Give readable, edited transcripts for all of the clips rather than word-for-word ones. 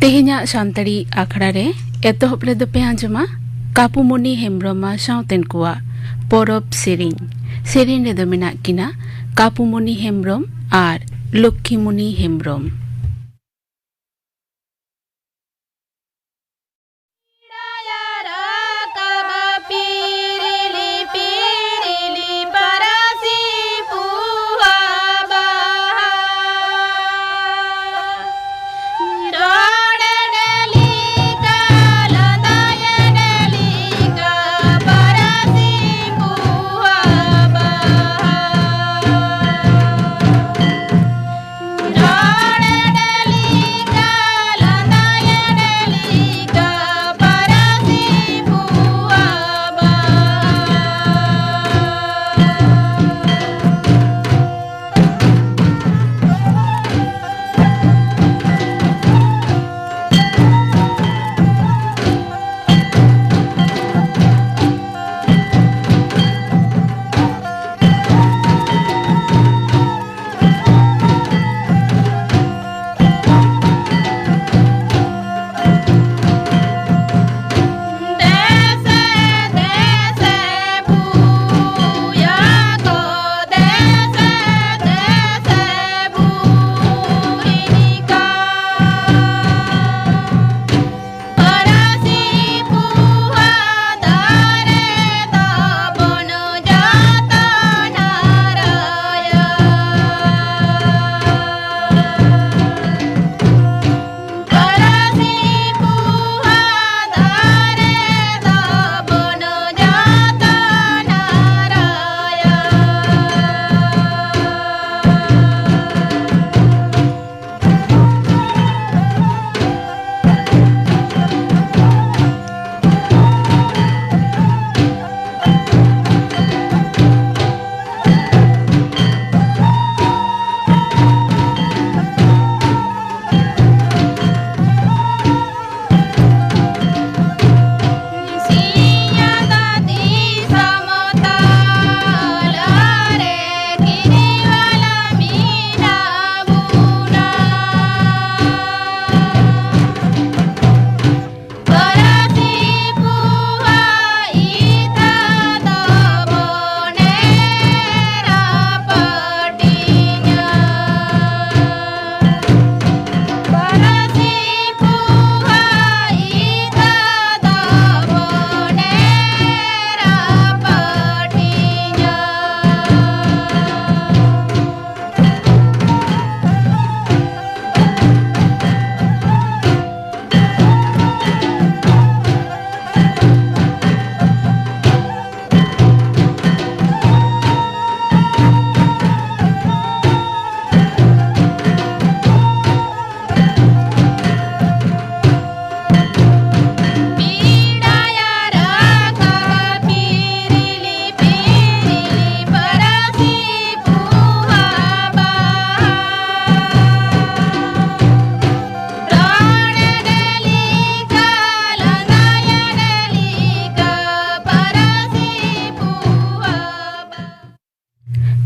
तेहेᱧᱟ सानताड़ी आखड़ा रे एतोहब रे दोपे आंजमा कापुमणि हेम्ब्रम सावतेन कुआ परब सेरिन रे दो मेनाग किना कापुमणि हेम्ब्रम आर लक्ष्मीमणि हेम्ब्रम।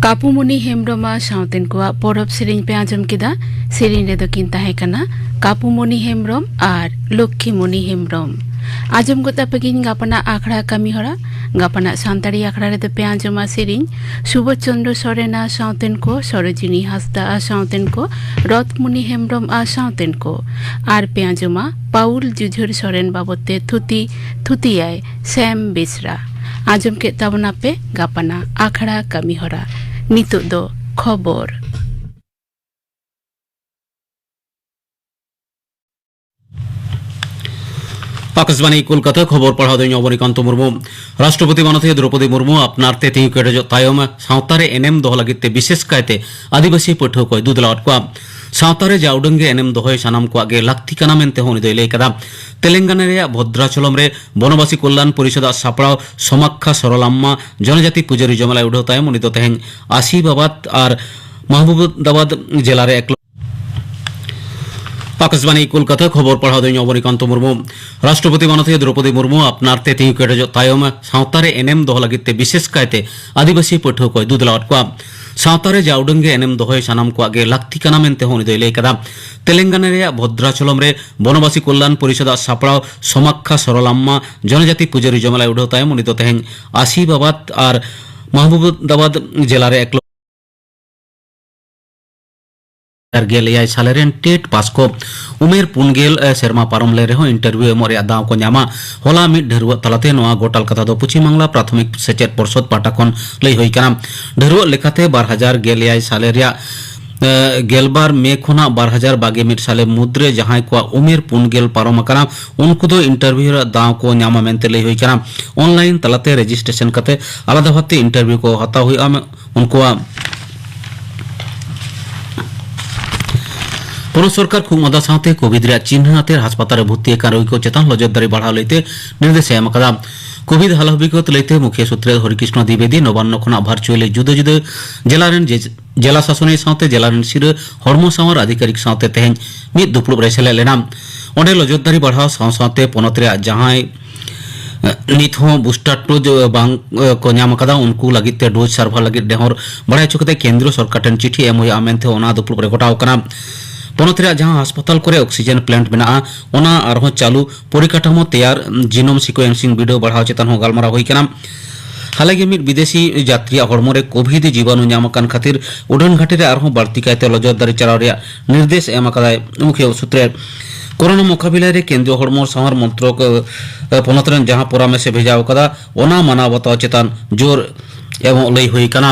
कापुमणि हेम्ब्रम सावतेन कुआ परब सेरिन पे आंजम किदा सेरिन रे दो किन ताहे कना कापुमणि हेम्ब्रम आर लक्ष्मीमणि हेम्ब्रम। आजम गोता पगिन गापना आखड़ा कमी हरा गापना सानताड़ी आखड़ा रे दो पे आंजमा सेरिन सुबोध चंद्र सोरेना सावतेन को सरोजिनी हासदा सावतेन को रथमुनि हेम्ब्रम सावतेन को आर पे आंजमा पाउल जुझुर सोरेन बाबते थुतियाय सैम बेसरा। आजम के ताबना पे गापना आखड़ा कमी हरा नितो दो खबर। आकाशवाणी कोलकाता खबर पढ़ा दो अमरिकांत मुर्मू। राष्ट्रपति माननीय द्रौपदी मुर्मू अपनार ते तिही केटो तायम सावतारे एनेम दोह लगिते विशेष कायते आदिवासी पाठ्य को दुदलावट को सावतारे जाउडंगे एनेम दोहय सानाम को आगे लाक्ति काना मेनते होनी दो लई कदा। तेलंगाना रे भद्राचलम रे बनवासी कल्याण परिषद सापड़ाव समाक्षा सरलाम्मा जनजाति पुजारी जमाला उड़ो तायम उनी दो तेहें आसिफाबाद और महबूबाबाद जिला रे आकाशवाणी कोलकाता खबर पढ़ा दो अमरिकांत मुर्मू। राष्ट्रपति माननीय द्रौपदी मुर्मू अपनार ते तिही केटो तायम सावतारे एनेम दोह लगिते विशेष कायते आदिवासी पाठ्य को दुदलावट को सावतारे जाउडंगे एनेम दोहय सानाम कोआगे लाक्ति काना मेनते होनी दोय लay कदा तेलंगाना रे भद्राचलम रे बनवासी कल्याण परिषद सापड़ाव समाक्षा सरलाम्मा जनजाति पुजारी जमला उड़ो तायम उनी दो तेहें आसिफाबाद और महबूबाबाद जिला रे एक गेलयाय सालेरेन टेट पास को उमेर पुनगेल सेरमा पारम ले रहे इंटरव्यू एमोरे दाव को न्यामा होला मिड ढेरुआ तलाते नोआ गोटाल कथा दो पश्चिम बांगला प्राथमिक सेचेत परिषद पाटाखन लई होई काना ढेरुआ लेखाते 12,000 गेलयाय सालेरिया गेलबार मे खुना 12,022 साले मुद्रे जहां को उमेर पुनगेल पारम काना उनको दो इंटरव्यू दाव को न्यामा मेनते लई होई काना ऑनलाइन तलाते रजिस्ट्रेशन कते आलादा भाते इंटरव्यू को हता हुई उनको पौर सरकार खूब मदा साथे कोविड रे चिन्ह आते हासपाताल रे भर्ती रोगी को चेतान नजरदारी बढ़ाव लेते निर्देश एम कदा कोविड हालहबिगत लेते मुख्य सूत्रे हरिकृष्ण द्विवेदी नवान्न खना भार्चुअली जुदा जुदा जिला शासनी साथे जिला सिर हरमो सावर आधिकारिक साथे तेहें मिद दुपुड़ रे सेले लेना ओंडे नजरदारी बढ़ाव साथे पोनत रे जहां नित हो बूस्टर डोज बांग को न्याम कदा उनको लगित ते डोज सर्वर लगित डेहर बड़ाय चुकते केंद्र सरकार ठेन चिठी एम हुई आमेनते ओना दुपुड़ रे गोटाव कना पोनत रे जहां अस्पताल करे ऑक्सीजन प्लांट मेना ओना आरहो चालू परिकाठामो तैयार जीनोम सिक्वेंसिंग वीडियो बढ़ाव चेतन हो गालमारा होई कना हालांकि मिड विदेशी यात्री हड़मोरे कोविड जीवाणु न्याम कान खातिर उड़ान घाटी रे आरहो बाड़ती कायते नजरदारी चलाव रे निर्देश एम कदाय मुख्य सूत्रे कोरोना मुकाबिला रे केंद्रीय हड़मो सावर मंत्रक पोनत रे जहां परामर्श भेजाव कदा ओना माना बताव चेतन जोर एवं लई होई कना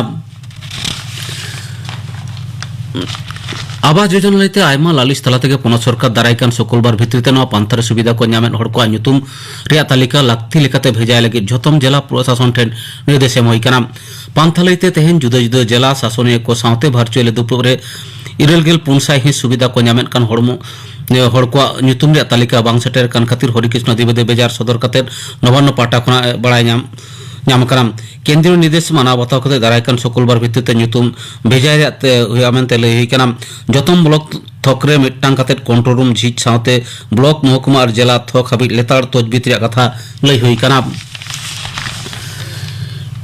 आवास योजना लेते आयमा लालिस तलाते पोनत सरकार दारायकान शुक्रबार भित्रिते नवा पांथार सुविधा को न्यामेन हड़ को ᱧᱩᱛᱩᱢ ᱨᱮᱭᱟᱜ तालिका लाक्ति लेकाते भेजाय लगे झोतम जिला प्रशासन ठेन निर्देश एम होई कना पांथा लेते तेहेन जुदा जुदा जिला शासनिय को साथे भार्चुअली दुपुर रे 94 ही सुविधा को न्यामेन कान हड़मो हड़ को ᱧᱩᱛᱩᱢ ᱨᱮᱭᱟᱜ तालिका बांग सेटर कान खातिर हरिकृष्ण द्विवेदी बेजार सदर कते नवान्न पाटा खना बड़ाय ᱧᱟᱢ ᱠᱟᱱᱟ केंद्रीय निर्देश माना बताव कते दारायकान शुक्रबार भित्तिते ᱧᱩᱛᱩᱢ भेजाय हुआ मेनते लई हुई कना जतम ब्लॉक थकरे मिट्टांग कते कंट्रोल रूम झिज साथे ब्लॉक महकुमा और जिला थक हाबि लेतार तजबीत रे कथा लई हुई कना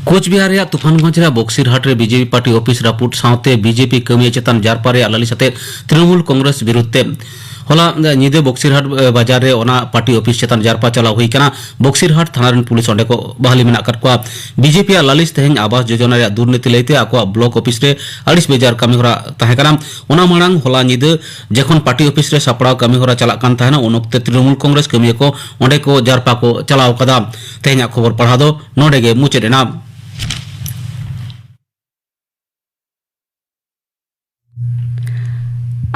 कोचबिहार रे तुफानगंज रे बक्सीरहाट रे बीजेपी पार्टी ऑफिस रापुट साथे बीजेपी कमिया चेतन जारपा रे लाली साथे तृणमूल कांग्रेस विरुद्धे होला निदे बक्सीरहाट बाजार रे ओना पार्टी ऑफिस चेतन जारपा चला हुई कना बक्सीरहाट थाना रेन पुलिस ओंडे को बहाली मेना कर को बीजेपी लालिस तेहें आवास योजना रे दुर्नीति लेते आको ब्लॉक ऑफिस रे 40 बेजार कमी होरा ताहे कना ओना मांग होला निदे जखन पार्टी ऑफिस रे सापड़ाव कमी होरा चला कान ताहेना उन वक्त तृणमूल कांग्रेस कमिया को ओंडे को जारपा को चलाव कदा तेहें खबर पढ़ा दो नोडे गे मुचेदेना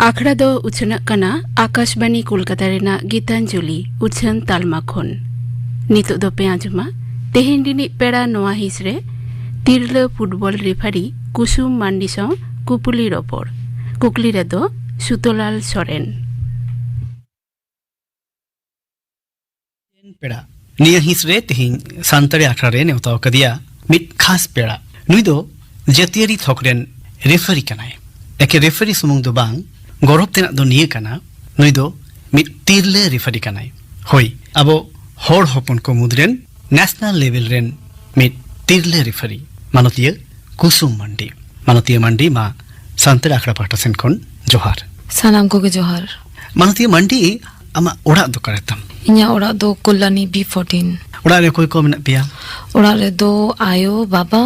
आखड़ा दो उछन कना आकाशवाणी कोलकाता रेना गीतांजलि उछन तालमा खन नितो दो पे आजमा तेहेन दिनी पेड़ा नोआ हिस रे तिरला फुटबल रेफारी कुसुम मांडी सौ कुपुली रपड़ कुकली रे दो सुतोलाल सोरेन पेड़ा निया हिस रे तेहिं सांतरे आखड़ा रे नेवताव कदिया मिट खास पेड़ा नुई दो जतियारी थोकरेन रेफारी कनाय एके रेफारी सुमुंग दो बांग गौरव तेना दो निये कना नुई दो मिट तिरले रेफारी कनाय होई अबो होड़ होपन को मुद्रेन नेशनल लेवल रेन मिट तिरले रेफारी मानतीय कुसुम मंडी मा सांतरे आखड़ा पाटा सेन खन जोहार सानाम को जोहार मानतीय मंडी आमा ओड़ा दो करतम इन्या ओड़ा दो कोलानी B14 ओड़ा रे कोई को मेना पिया ओड़ा रे दो आयो बाबा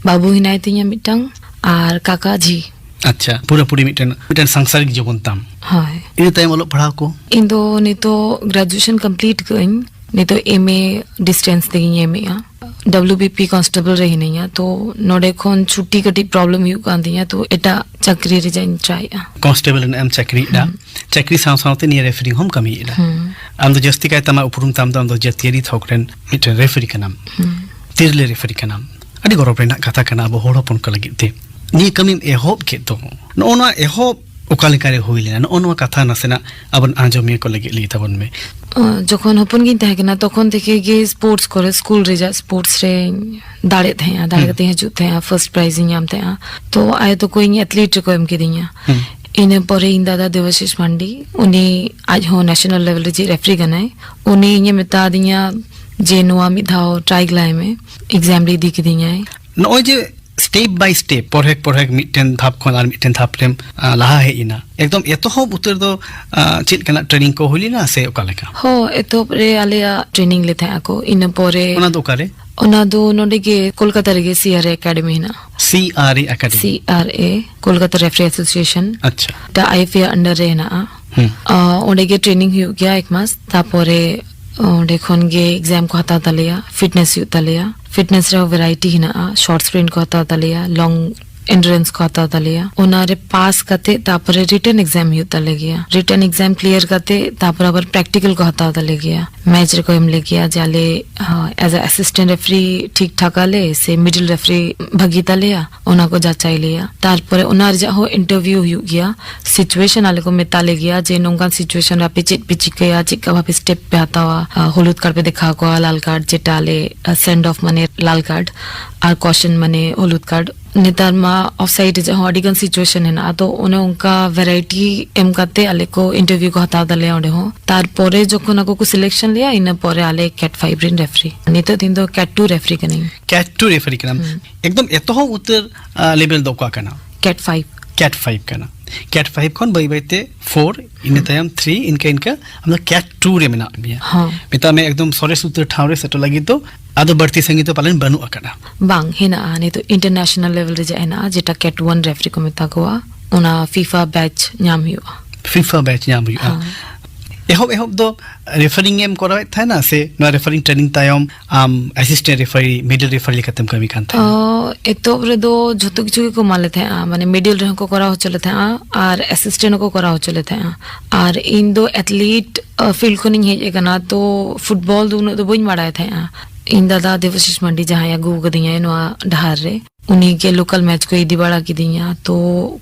बाबू हिनाय तिnya मिटang आर काका जी अच्छा पूरा पूरी मिटन सांसारिक जीवन ताम हाय इन ताइम ओलो पढ़ाव को इंदो नितो ग्रेजुएशन कंप्लीट कइन नितो एमए डिस्टेंस तेगिन एमए WBP कांस्टेबल रही नहीं तो नोडे खोन छुट्टी कटी प्रॉब्लम यू कान दिया तो एटा चक्री रे जाइन ट्राई कांस्टेबल एम चक्री सावते नि रेफरी हम कमी इला आम तो जस्ती काय तमा उपरुम ताम दो जतियरी थोकरेन मिटन रेफरी कनाम तिरले रेफरी कनाम अडी गौरव रेना कथा कना बो होड़पन को लगिते नि कमी एहोब के तो नोना एहोब ओकालिकारे होइलेना नोना कथा नसेना अबन आंजोमे को लगे ली तबन में जखन हपन गिन ताहेना तखन देखे गे स्पोर्ट्स करे स्कूल रे जा स्पोर्ट्स रे दाड़े थे जुते फर्स्ट प्राइज यामते तो आए तो कोई एथलीट को एम के दिया इन पर इन दादा देवशीष मांडी उनी आज हो नेशनल लेवल रे जे रेफरी गनाय उनी इन मेता दिया जे नोआ मिधाओ ट्राई ग्लाय में एग्जाम रे दी के दिया नोय जे स्टेप बाय स्टेप पढ़ेक मिटन धाप खन आर मिटन धाप रेम लाहा हेइना एकदम एतोहब उतर दो चेत कना ट्रेनिंग को होलिना से ओका लेका हो एतोप रे आलेया ट्रेनिंग ले था को इन पोरे ओना दो करे ओना दो नोडे के कोलकाता रे सीआरए एकेडमी ना CRA academy CRA Kolkata referee association अच्छा ता आईएफए अंडर रे ना ओडे के ट्रेनिंग हुई गया एक मास तापोरे ओडे खन गे एग्जाम को हता तलिया फिटनेस यु तलिया फिटनेस रे वैरायटी हिना शॉर्ट स्प्रिंट को हता तलिया लॉन्ग एंड्रेंस को हता तलिया ओनारे पास कते तापरे रिटन एग्जाम यु तले गया रिटन एग्जाम क्लियर कते तापर अबर प्रैक्टिकल को हता तले गया मैच रे को हम ले गया जाले एज अ असिस्टेंट रेफरी ठीक ठाक आले से मिडिल रेफरी भगी तलिया ओना को जाचाई लिया तारपरे ओनार जा हो इंटरव्यू हुई गया सिचुएशन आले को मेताले गया जे नोंगा सिचुएशन रापि चिट पिचिक गया चिक्का भापि स्टेप पे आता हुआ हलुद कार्ड पे देखा को लाल कार्ड जेटाले सेंड ऑफ माने लाल कार्ड और क्वेश्चन माने हलुद कार्ड नेतार मा ऑफसाइड जहां अडिगन सिचुएशन है ना तो उन्हें उनका वैरायटी एम करते आले को इंटरव्यू को हता दले ओडे हो तार परे जखन ako को सिलेक्शन लिया इन परे आले कैट 5 ब्रेन रेफरी नेता दिन तो कैट 2 रेफरी कने कैट 2 रेफरी कना एकदम एतोह उतर लेवल दो का कना कैट 5 कना कैट 5 खन बाई बाईते 4 इन तयम 3 इनका हम कैट 2 रे मेना बिया हां मेता में एकदम सरेस उतर ठावरे सेट लगी तो आदो बढ़ती संगीत पालन बनु अकना बांग हेना आने तो इंटरनेशनल लेवल रे जाएना जेटा कैट 1 रेफरी को मेता कोआ ओना फीफा बैच न्याम हुआ एहोब दो रेफरिंग एम कराय था ना से नो refereeing training time assistant referee middle referee खत्म कमी कान था एतो रे दो जतो किछु को माले थे माने मिडिल रे को करा हो चले थे और असिस्टेंट को करा हो चले थे और इन दो एथलीट फील्ड को नहीं है कना तो फुटबॉल दोनों तो बइन माड़ा थे इन दादा देवशीष मंडी जहां या गु गदिया नो ढार रे उन्हीं के लोकल मैच को इदी बड़ा की दिया तो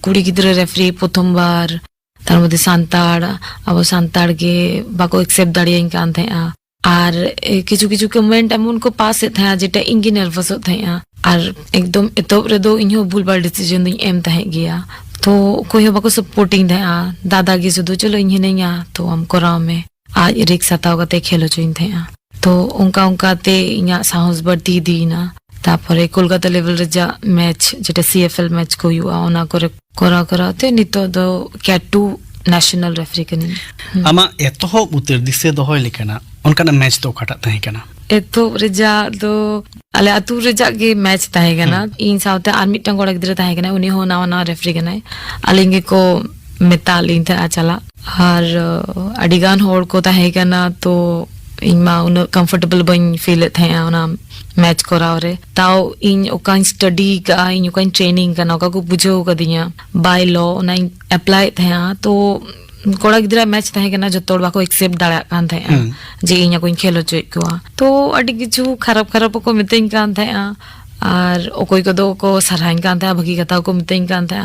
कुड़ी गिदरे रेफरी प्रथम बार तार मध्य सांताड़ अब सांताड़ के बाको एक्सेप्ट दाड़िया कान थे और किछु किछु कमेंट एमन को पास थे जेटा इंगी नर्वस थे और एकदम एतो रे दो इन्हो भूल बाल डिसीजन दो एम थे गया तो कोई बाको सपोर्टिंग थे दादा के सुदो चलो इन्हे नहीं तो हम कराव में आज रिक्स हताव कते खेलो चोइन थे तो उनका ते इया साहस बढ़ती दी ना तापरे कोलकाता लेवल रे जा मैच जेटा सीएफएल मैच को हुआ ओना करे कराते नितो दो कैट 2 नेशनल रेफरी कनी आमा एतो उतर दिसे दो होय लेकना उनका मैच तो खटा तहे कना एतो रेजा दो आले अतु रेजा के मैच तहे कना इन साउते आर मिटन गोड़ा गिदरे तहे कना उनी हो ना रेफरी कना आलिंगे को मेतालिन थे आचला और अडिगान होड़ को तहे कना तो इनमा उन कंफर्टेबल बन फील थे ओना मैच कराव रे ताओ इन ओकान स्टडी का इन ओकान ट्रेनिंग का नौका को बुझो का दिया बाय लॉ ओना अप्लाई थे तो कोड़ा गिदरा मैच थे कना जो तोड़ बाको एक्सेप्ट दाड़ा कान थे जे इnya कोइन खेलो चोय को तो अडी किछु खराब को मितेन कान थे और ओकोई को दो को सराहन कान थे भगी कथा को मितेन कान थे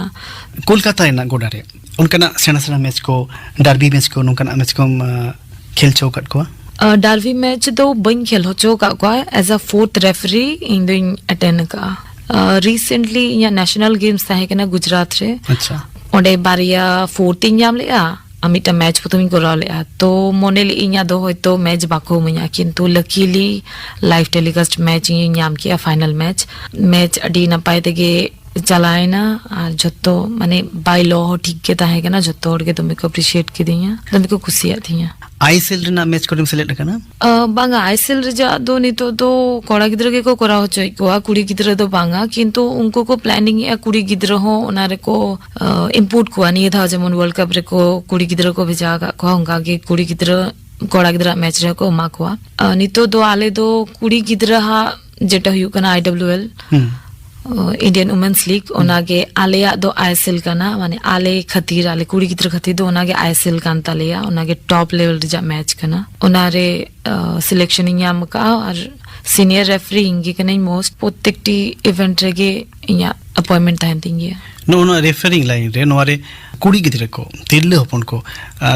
कोलकाता ना गोडा रे उनका सेना मैच को डर्बी मैच को उनका मैच को खेल चौकट को डार्वी मैच दो बन खेल हो चोका को as a 4th referee in the attend का रिसेंटली या नेशनल गेम्स था है गुजरात रे अच्छा ओडे बारिया 4th इंजाम ले अमिटा मैच पुतमिन को ले तो मोनेल इnya दो होय तो मैच बाको मया किंतु लकीली लाइव टेलीकास्ट मैच इंजाम किया फाइनल मैच अडी ना पाए तगे चलाएना और जतो माने बाय लॉ हो ठीक के ताहे कना जतो और के तुम को अप्रिशिएट की दिया तुम को खुशी आथिया आईएसएल ना मैच को सेलेक्ट कना बांगा आईएसएल रे जा दो नि तो कोड़ा गिदरे के को करा हो चोय को कुड़ी गिदरे तो बांगा किंतु उनको को प्लानिंग या कुड़ी गिदरे हो ओनारे को इंपोर्ट को नहीं था जेमन वर्ल्ड कप रे को कुड़ी गिदरे को भेजा को उनका के कुड़ी गिदरे कोड़ा गिदरा मैच रे को मा को नितो दो आले दो कुड़ी गिदरा जेटा हुई कना आईडब्ल्यूएल इंडियन वुमेन्स लीग ओनागे आलेया दो आईएसएल कना माने आले खतीर आले कुड़ी गिदर खतीर दो ओनागे आईएसएल कान तालेया ओनागे टॉप लेवल रे जा मैच कना ओनारे सिलेक्शन इंयाम का और सीनियर रेफरी इंगी कने मोस्ट प्रत्येकटी इवेंट रेगे इया अपॉइंटमेंट टाइम दिंगे नो रेफरिंग लाइन रे नोरे कुड़ी गिदर को तिरले हपन को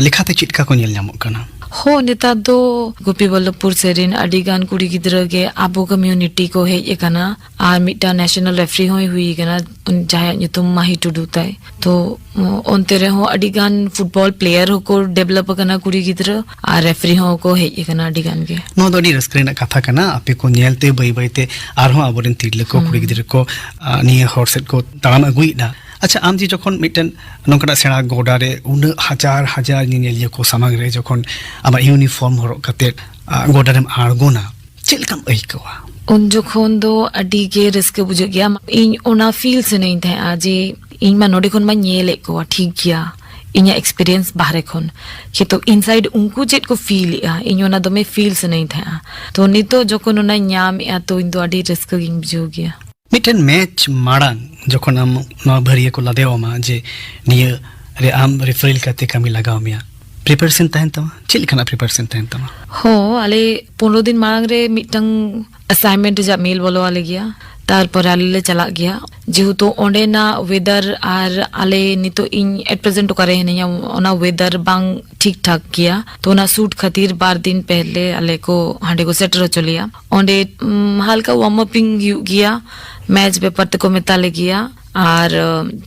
लिखाते चिटका को नेल जामो कना हो नेता दो गोपी वल्लभपुर सेरिन अडिगान कुड़ी गिद्रा के आबो कम्युनिटी को हे एकना आर मिटा नेशनल रेफरी होई हुई गना जहां युतुम माही टुडू ताई तो ओनते रे हो अडिगान फुटबॉल प्लेयर हो को डेवलप करना कुड़ी गिद्रा आर रेफरी हो को हे एकना अडिगान के नो दोडी रस्क्रेना कथा कना आपे को नेलते बई बईते आरो आबोरेन तिरले को कुड़ी गिद्रा को निये हॉर्सेट को ताम अगुइदा अच्छा आम जी जखन मिटन नोकड़ा सेना गोडारे उन हजार हजार निनेलिया को सामग्री जखन आमा यूनिफॉर्म हरो कते गोडारेम आड़गोना चिलकम अइकवा उन जखन दो अडी के रिस्क बुझ गया इन ओना फील से नहीं था आजे इन मा नोडी खन मा नेले को ठीक गया इन्या एक्सपीरियंस बाहर खन कि तो इनसाइड उनको जेट को फील या इन ओना दो में फील से नहीं था तो नि तो जखन ओना न्याम या तो इन दो अडी रिस्क गिन बुझ गया मिटन मैच माड़ांग जखन आम नवा भरिया को लादेवा जे निया रे आम रेफरल काते कमी लगाव मिया प्रिपरेशन तहन तमा चिल खाना प्रिपरेशन तहन तमा हो आले 15 दिन मांग रे मिटंग असाइनमेंट जा मेल बोलो आले गया तारपर आले चला गया जेहेतु ओंडे ना वेदर आर आले नितो इन एट प्रेजेंट करे हनिया ओना वेदर बांग ठीक ठाक किया तो ना सूट खातिर 12 दिन पहले आले को हांडे को सेटर चलिया ओंडे हल्का वार्म अपिंग गया मैच पेपर तक को मेताले गया और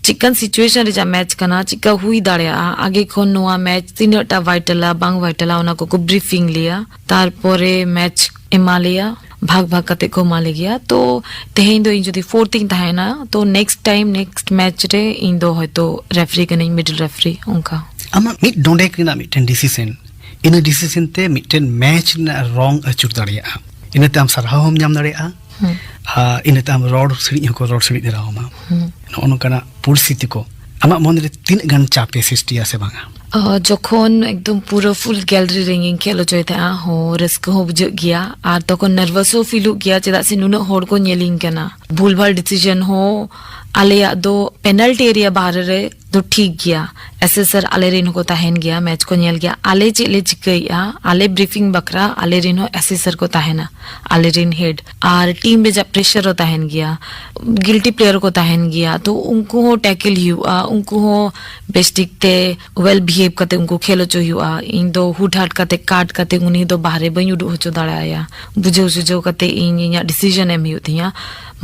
चिकन सिचुएशन रे जा मैच कना चिका हुई दाड़िया आगे खन नोआ मैच तीनटा वाइटला बांग वाइटला ओना को ब्रीफिंग लिया तारपरे मैच एमालिया भाग भाग कते को माले गया तो तेहें दो इन जदी 14 थायना तो नेक्स्ट मैच रे इन दो है तो रेफरी कने मिडिल रेफरी उनका आमा मिट डोंडे किना मिटन डिसीजन इन डिसीजन ते मिटन मैच ना रॉन्ग अचुर दाड़िया इनते आम सरहाव हम नाम दाड़िया इनते आम रोड सिड़ी को रोड सिड़ी देरा होमा नो कना परिस्थिति को आमा मन रे 3 गन चापे सिस्टिया से बांगा जखन एकदम पूरा फुल गैलरी रिंगिंग खेलो चोय था हो रिस्क हो बुझ गया आर तखन नर्वसो फील गया चेदा से नुनो होड़ को नेलिंग कना भूल भाल डिसीजन हो आले दो पेनल्टी एरिया बाहर रे तो ठीक गया एसएसआर आले रिन को ताहेन गया मैच को नेल गया आले चेले चिकैया आले ब्रीफिंग बकरा आले रिन हो एसएसआर को ताहेना आले रिन हेड आर टीम में जब प्रेशर हो ताहेन गया गिल्टी प्लेयर को ताहेन गया तो उनको हो टैकल हुआ उनको हो बेस्टिक ते वेल बिहेव करते उनको खेलो चो हुआ इन दो हुट हाट करते काट करते उन्हीं दो बाहर बई उडु हो चो दाड़ाया बुझो सुझो करते इन या डिसीजन एम हुतिया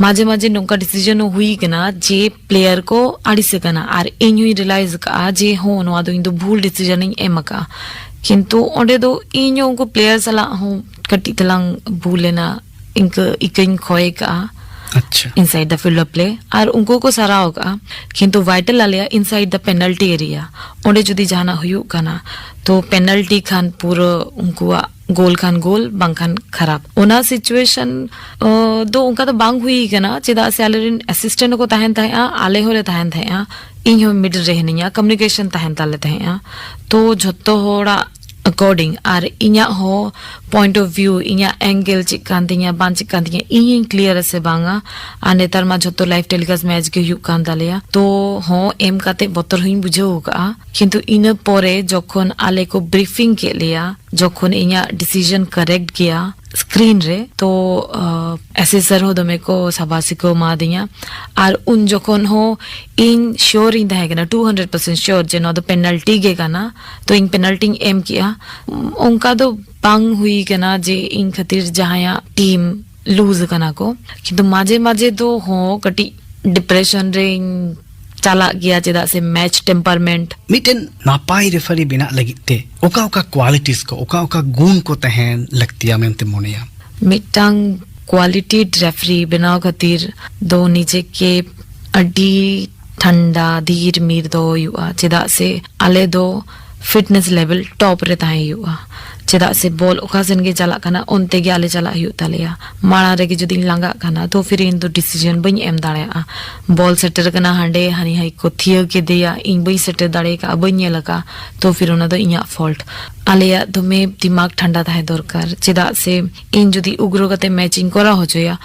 माजे माजे नोका डिसीजन हुई कना जे प्लेयर को आड़ी से कना आर इन हुई रियलाइज का जे हो नो आदो इन दो भूल डिसीजन एम का किंतु ओंडे दो इन उनको प्लेयर सला हो कटी तलांग भूलेना इनक इकइन खोए का अच्छा inside the field of play और उनको को सारा होगा किंतु वाइटल आलिया इनसाइड द पेनल्टी एरिया ओंडे जदी जाना हुयु कना तो पेनल्टी खान पूरा उनको गोल खान गोल बांग खान खराब ओना सिचुएशन दो उनका तो बांग हुई कना चेदा से आलेरिन असिस्टेंट को ताहेन थाया आले होले ताहेन थाया इन हो मिडिल रहनिया कम्युनिकेशन ताहेन ताले थाया तो झत्तो होड़ा अकॉर्डिंग आर इन्या हो पॉइंट ऑफ व्यू इन्या एंगल चिकान तिया बान चिकान तिया इन क्लियर से बांगा आने तर मा झत्तो लाइव टेलीकास्ट मैच के हुक कान दालिया तो हो एम काते बतर हुइन बुझो होगा किंतु इन परे जखन आले को ब्रीफिंग के लिया जखन इन्या डिसीजन करेक्ट किया स्क्रीन रे तो एसेसर हो दमे को सबासी को मा दिया आर उन जखन हो इन श्योर इन दाहेगना 200% श्योर जे नो द पेनल्टी गे गाना तो इन पेनल्टी एम किया उनका तो बांग हुई कना जे इन खातिर जहाया टीम लूज कना को किंतु माजे माजे तो हो कटी डिप्रेशन रे चला गया चेदा से मैच टेम्परमेंट मिटन नापाई रेफरी बिना लगिते ओका ओका क्वालिटीज को ओका गुण को तहन लगतिया मेनते मोनिया मिटांग क्वालिटी रेफरी बिना खातिर दो नीचे के अड्डी ठंडा धीर मीर दो युवा चेदा से आले दो फिटनेस लेवल टॉप रहता है युवा चेदा से बॉल ओकाजन के चला खाना उनते के आले चला हुआ तालिया माड़ा रे के जो दिन लंगा खाना तो फिर इन तो डिसीजन बनी एम दाड़े बॉल सेटर कना हांडे हनी हाई को थिय के दिया इन बई सेटर दाड़े का बनी लगा तो फिर उना तो इया फॉल्ट आलिया तो में दिमाग ठंडा था दरकार चेदा से इन जदी उग्र गते मैचिंग करा हो जोया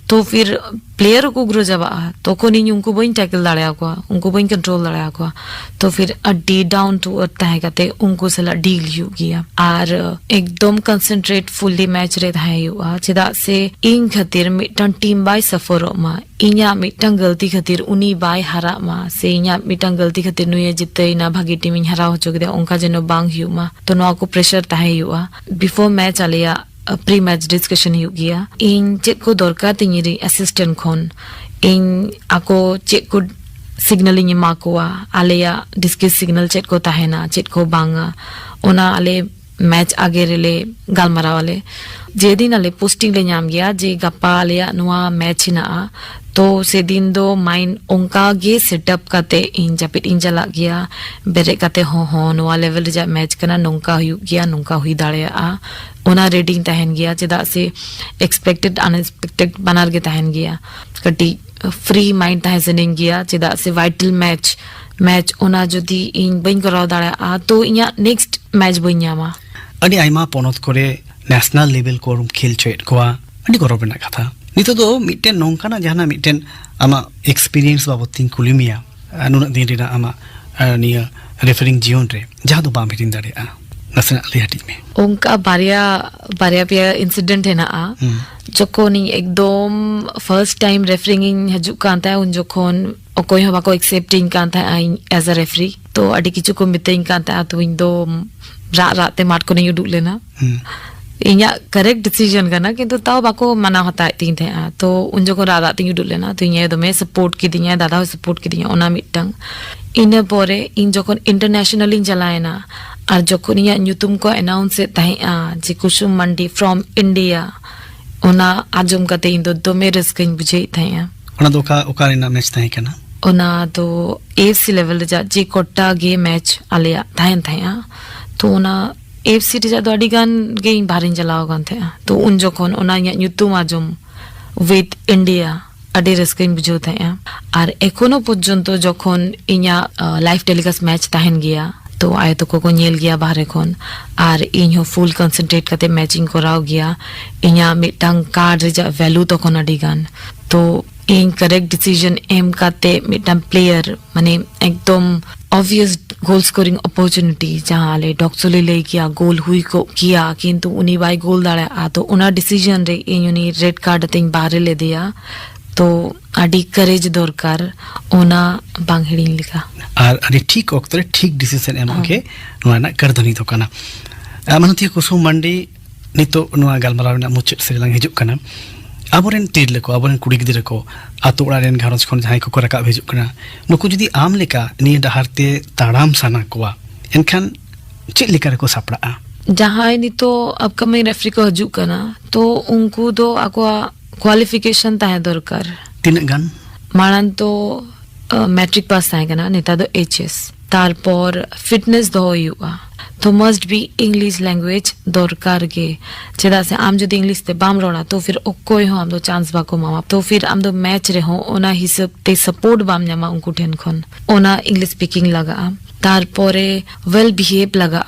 तो फिर प्लेयर को ग्रो जाबा तो को नी उनको बइन टैकल दाड़े को उनको बइन कंट्रोल दाड़े को तो फिर अड्डी डाउन टू अर्थ तहे कते उनको सला डील यू गया और एकदम कंसंट्रेट फुल्ली मैच रे थाय यू चेदा से इन खातिर मिटन टीम बाय सफर मा इnya मिटन गलती खातिर उनी बाय हरा मा से इnya मिटन गलती खातिर नुये जिते ना भागी टीम इन हरा हो चुके उनका जनो बांग यू मा तो नो को प्रेशर तहे you before match Alia pre match discussion हो गया इन चेक को दरकार तिंगिरी असिस्टेंट खन इन आको चेक को सिग्नलिंग मा को आलेया डिस्कस सिग्नल चेक को ताहेना चेक को बांगा ओना आले मैच आगे रेले गालमारा वाले जे दिन आले पोस्टिंग ले नाम गया जे गप्पा आलेया नुआ मैच हिना तो से दिन दो माइंड उनका गे सेटअप करते इन जापिट इन चला गया बेरे करते हो नुआ लेवल जा मैच करना नोंका हुई गया नोंका हुई दाड़े ओना रेडिंग तहन गया चेदा से एक्सपेक्टेड अनएक्सपेक्टेड बनार के तहन गया कटी फ्री माइंड तहन गया चेदा से वाइटल मैच ओना जदी इन बइन कराव दाड़ा तो इया नेक्स्ट मैच बइन ᱧᱟᱢᱟ अडी आइमा पोनत करे नेशनल लेवल को खेल चेट कोआ अडी गौरव रना कथा नितो दो मिटेन नोंकाना जहाना मिटेन आमा एक्सपीरियंस बाबतिन कुलिमिया अनुना दिन रेना आमा निया रेफरिंग जीवन रे जहां दो बाम हिटिन दाड़े नसना लेहाटी में उनका बारिया पे इंसिडेंट है ना जोकोनी एकदम फर्स्ट टाइम रेफरिंग हजू कांता है उन जोकोन कोई हवा को एक्सेप्टिंग कांता है एज अ रेफरी तो अड़ी किचु को मितें कांता है तो इन दो रात मार्ट को नहीं उड़ूक लेना इन्या करेक्ट डिसीजन करना किंतु ताऊ बाको मना होता है तीन थे तो उन जो को रात तीन उड़ूक लेना तो इन्या दो में सपोर्ट की दिया दादा सपोर्ट की दिया ओना मिटंग इन पोरे इन जो को इंटरनेशनली चलाए ना और जो को निया न्यूतुम को अनाउंस ताहे जे कुसुम मंडी फ्रॉम इंडिया ओना आजम कते इन दो में रिस्क इन बुझे ताहे ओना दो का ओका रेना मैच ताहे कना ओना तो एफसी लेवल जा जे कोट्टा गे मैच आलिया ताहे तो ओना एफसी रे जा दो अडिगान गे बारिन चलाओ गन थे तो उन जो कोन ओना न्यूतुम आजम विथ इंडिया अडी रिस्क इन बुझो ताहे और एकोनो पर्यंत जखन इन्या लाइव टेलीकास्ट मैच ताहेन गया तो आए तो को नेल गया बाहर खन और इन हो फुल कंसंट्रेट करते मैचिंग कराव गया इन्या मिटंग कार्ड रे जा वैल्यू तो कोन अडिगान तो इन करेक्ट डिसीजन एम करते मिटंग प्लेयर माने एकदम ऑब्वियस गोल स्कोरिंग अपॉर्चुनिटी जहां ले डॉक्सोले ले किया गोल हुई को किया किंतु उनी बाय गोल दाड़ा तो उना डिसीजन रे इन्यूनी रेड कार्ड तिंग बाहर ले दिया तो अडी करेज दरकार ओना बांग हिडिंग लिखा और अडी ठीक वक्त रे ठीक डिसीजन एम के नोना करदनी तो कना मनती कुसुम मंडी नितो नोआ गालमाराव ना मुचेट सेलांग हिजुक कना आबोरेन टिरले को आबोरेन कुड़ी गिदरे को आतो ओड़ारेन घारज खन जहां को रकाब हिजुक कना नुकु जदी आम लेका नि डहारते ताड़ाम साना कोआ एनखान चेक लेका को सापड़ा जहां नितो अपकमिंग रेफरी को हिजुक कना तो उनको दो आको क्वालिफिकेशन ताहे दरकार तीन गान मानन तो मैट्रिक पास ताहे कना नेता दो एचएस तारपर फिटनेस दो हुआ तो मस्ट बी इंग्लिश लैंग्वेज दरकार गे चेदा से आम जदी इंग्लिश ते बाम रोना तो फिर ओकोय हो हम दो चांस बाको मामा तो फिर आम दो मैच रे हो ओना हिसाब ते सपोर्ट बाम न्यामा उनको ठेन खन ओना इंग्लिश स्पीकिंग लगा तारपरे वेल बिहेव लगा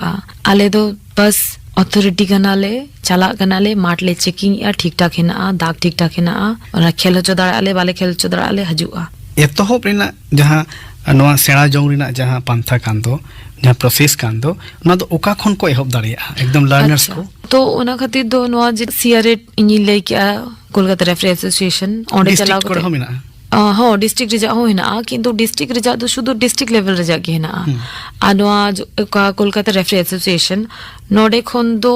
आले दो बस अथॉरिटी कनाले चला कनाले माटले चेकिंग या ठीक ठाक हेना दाग ठीक ठाक हेना और खेल चोदड़ा आले वाले खेल चोदड़ा आले हजुआ एतोहब रेना जहां नोआ सेणा जोंग रेना जहां पांथा कांदो जहां प्रोसेस कांदो ना दो ओका खन को एहब दाड़िया एकदम लर्नर्स को तो ओना खातिर दो नोआ जे सीआरए इनी ले क्या कोलकाता रेफरी एसोसिएशन ओंडे चलाओ को हमिना हाँ डिस्ट्रिक्ट रिजा हो हिना किंतु डिस्ट्रिक्ट रिजा तो शुद्ध डिस्ट्रिक्ट लेवल रिजा के हिना आनोआ का कोलकाता रेफरी एसोसिएशन नोडे खन दो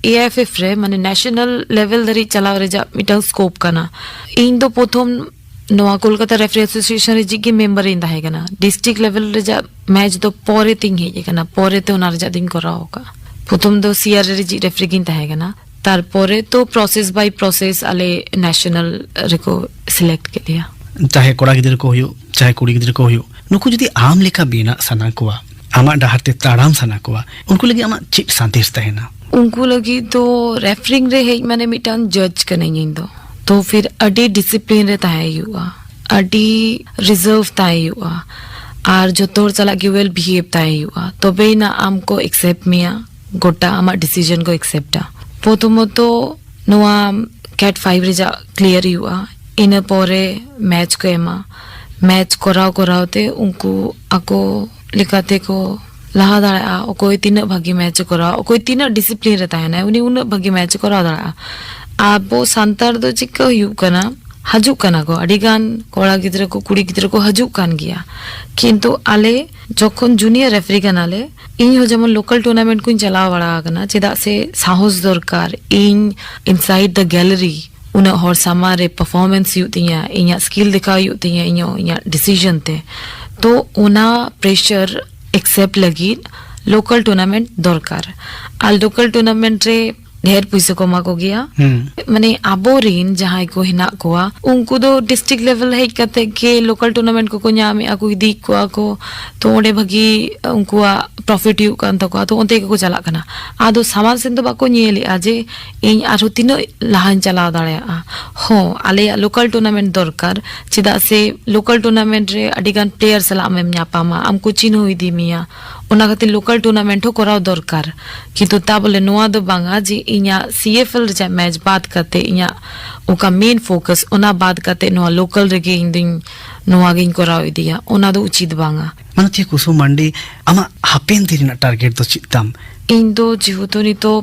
एएफएफ रे माने नेशनल लेवल धरी चलाव रिजा मिटल स्कोप कना इन दो प्रथम नोआ कोलकाता रेफरी एसोसिएशन रे जिगे मेंबर इंदा है कना डिस्ट्रिक्ट लेवल रिजा मैच दो पोरे तिंग है कना पोरे ते ओना रिजा दिन करा होगा प्रथम दो सीआरए रे रेफरी किंता है कना तारपरे तो प्रोसेस बाय प्रोसेस आले नेशनल रेको सिलेक्ट के लिया चाहे कोड़ा गिदर को होयो चाहे कुड़ी गिदर को होयो नुकु जदी आम लेखा बिना सना कोआ आमा डहारते ताड़ाम सना कोआ उनको लगी आमा चिट शांतिस तहेना उनको लगी तो रेफरिंग रे है माने मिटांग जज करने इंदो तो फिर अडी डिसिप्लिन रे ताहे युआ अडी रिजर्व ताहे युआ और जो तोर चला कि वेल बिहेव ताहे युआ तो बेना आमको एक्सेप्ट मिया गोटा आमा डिसीजन को एक्सेप्टा प्रथमत नोआ कैट 5 रे जा क्लियर हुआ इन पोरे मैच को एमा मैच कराव करावते उनको ako लेकाते को लाहा दाड़ा ओकोय तीना भागी मैच करा ओकोय तीना डिसिप्लिन रे ताहेना उनी उना भागी मैच करा दाड़ा आबो सांतार दो चिका हुयु कना हजु कना को अडिगान कोड़ा गिद्रा को कुड़ी गिद्रा को हजु कान गया किंतु आले जखन जूनियर रेफरी कनाले इन हो जेमन लोकल टूर्नामेंट को चला बड़ा कना चेदा से साहस दरकार इन इनसाइड द गैलरी उना हर सामारे परफॉर्मेंस युतिया इया स्किल दिखा युतिया इया डिसीजन ते तो उना प्रेशर एक्सेप्ट लगी लोकल टूर्नामेंट दरकार आ लोकल टूर्नामेंट रे ढेर पैसा कमा को गया माने आबो रिन जहां को हिना कोआ उनको दो डिस्ट्रिक्ट लेवल है कते के लोकल टूर्नामेंट को न्यामे आको इदी को तो ओडे भगी उनको प्रॉफिट यू कान तको तो ओते को चला कना आदो सामान सिन तो बाको नेली आजे इन आरो तीनो लाहान चला दाड़े हो आले लोकल टूर्नामेंट दरकार चिदा से लोकल टूर्नामेंट रे अडिगान प्लेयर सला में न्यापामा हमको चिन्ह हुई दी मिया ओना खातिर लोकल टूर्नामेंट हो कराव दरकार किंतु ता बोले नोआ दो बांगा जी इया सीएफएल रे मैच बात करते इया ओका मेन फोकस ओना बात करते नोआ लोकल रे गे इंदिन नोआ गे कराव दिया ओना दो उचित बांगा मनती कुसुम मंडी आमा हापेन दिना टारगेट तो चितम इन दो जीवतो नि तो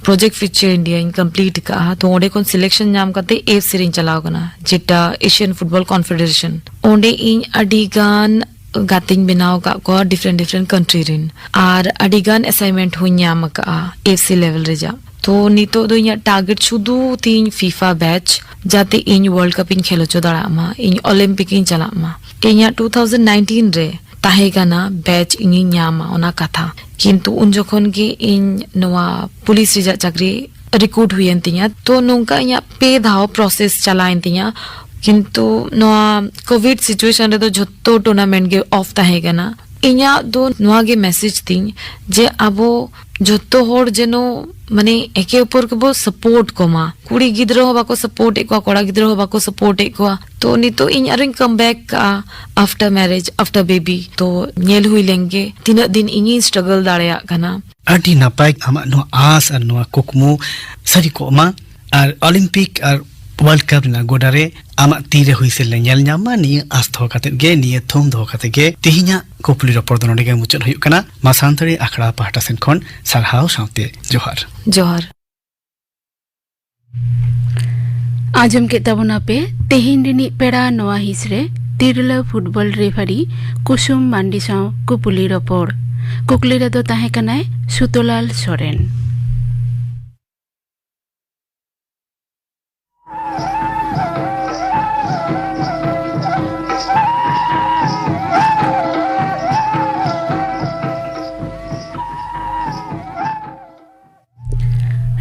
प्रोजेक्ट फीचर इंडिया इनकम्प्लीट का तो ओडे कोन सिलेक्शन नाम करते एफ सीरीज चलाओ कना जेटा एशियन फुटबॉल कॉन्फेडरेशन ओडे इन अडिगान गातिंग बनाओ का डिफरेंट कंट्री रिन आर अडिगान असाइनमेंट हुई नाम का एफसी लेवल रे जा तो नितो दो इया टारगेट शुदू तीन फीफा बैच जाते इन वर्ल्ड कप इन खेलो चो दाड़ा मा इन ओलंपिक इन चला मा इया 2019 रे ताहेगाना बैच इन नामा ओना कथा किंतु उन जखन के इन नवा पुलिस रे चाकरी रिक्रूट हुई एंतिया तो नोंका इया पे धाव प्रोसेस चलाइन तिया किंतु नोआ कोविड सिचुएशन रे तो जत्तो टूर्नामेंट गे ऑफ ताहेगा ना इया दो नोआ गे मैसेज थिंग जे अबो जत्तो होड़ जेनो माने एके ऊपर के बो सपोर्ट कोमा कुड़ी गिद्रो हो बाको सपोर्ट एको कोड़ा गिद्रो हो बाको सपोर्ट एको तो नी तो इन अरिंग कम बैक का आफ्टर मैरिज आफ्टर बेबी तो नेल हुई लेंगे 3 दिन इंगी स्ट्रगल दाड़या कना अडी नापाय आमा नो आस और नो कुकमु सरी को मा और ओलंपिक और वर्ल्ड कप ना गोडारे आमा तीरे हुई से लेnyal ᱧᱟᱢᱟ ᱱᱤᱭᱟᱹ आस ᱫᱚᱦᱚ ᱠᱟᱛᱮᱫ ᱜᱮ ᱱᱤᱭᱟᱹ ᱛᱷᱩᱢ ᱫᱚᱦᱚ ᱠᱟᱛᱮᱫ ᱜᱮ ᱛᱮᱦᱮᱧᱟᱜ ᱠᱩᱯᱞᱤ ᱨᱚᱯᱚᱲ ᱫᱚ ᱱᱚᱰᱮ ᱜᱮ ᱢᱩᱪᱟᱹᱫ ᱦᱩᱭᱩᱜ ᱠᱟᱱᱟ ᱢᱟ ᱥᱟᱱᱛᱟᱲᱤ ᱟᱠᱷᱲᱟ ᱯᱟᱦᱴᱟ ᱥᱮᱱ ᱠᱷᱚᱱ ᱥᱟᱨᱦᱟᱣ ᱥᱟᱶᱛᱮ ᱡᱚᱦᱟᱨ जोहर आजम के तबना पे तेहिन रिनी पेड़ा नोआ हिसरे तिरला फुटबॉल रेफरी कुसुम मांडी साव कुपुली रपोड़ कुकली रे दो ताहे कनाय सुतोलाल सोरेन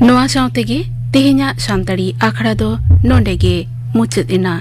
नोआ सावते गे तेहिना सांताड़ी आखड़ा दो नोंडे गे मुचद इना।